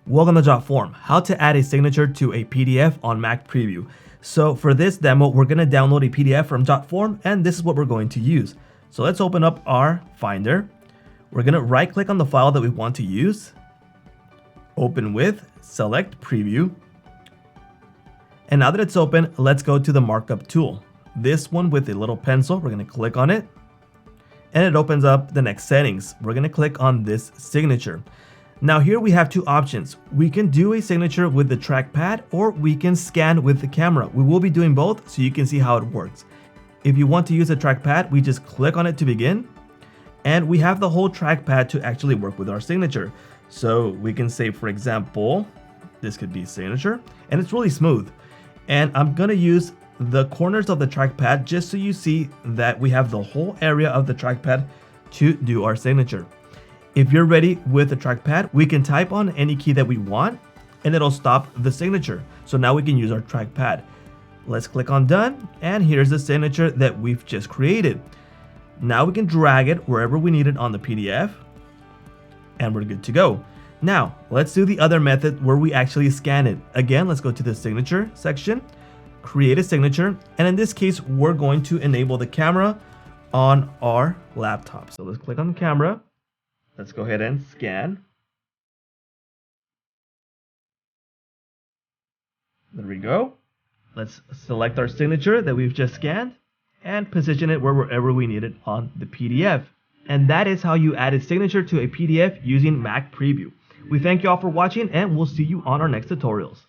Welcome to Jotform, how to add a signature to a PDF on Mac Preview. So for this demo, we're going to download a PDF from Jotform, and this is what we're going to use. So let's open up our Finder. We're going to right click on the file that we want to use, open with, select Preview. And now that it's open, let's go to the Markup tool. This one with a little pencil, we're going to click on it, and it opens up the next settings. We're going to click on this signature. Now here we have two options. We can do a signature with the trackpad, or we can scan with the camera. We will be doing both so you can see how it works. If you want to use a trackpad, we just click on it to begin, and we have the whole trackpad to actually work with our signature. So we can say, for example, this could be signature, and it's really smooth. And I'm gonna use the corners of the trackpad just so you see that we have the whole area of the trackpad to do our signature. If you're ready with the trackpad, we can type on any key that we want and it'll stop the signature. So now we can use our trackpad. Let's click on done, and here's the signature that we've just created. Now we can drag it wherever we need it on the PDF, and we're good to go. Now let's do the other method where we actually scan it. Again, let's go to the signature section, create a signature, and in this case, we're going to enable the camera on our laptop. So let's click on the camera. Let's go ahead and scan. There we go. Let's select our signature that we've just scanned and position it wherever we need it on the PDF. And that is how you add a signature to a PDF using Mac Preview. We thank you all for watching, and we'll see you on our next tutorials.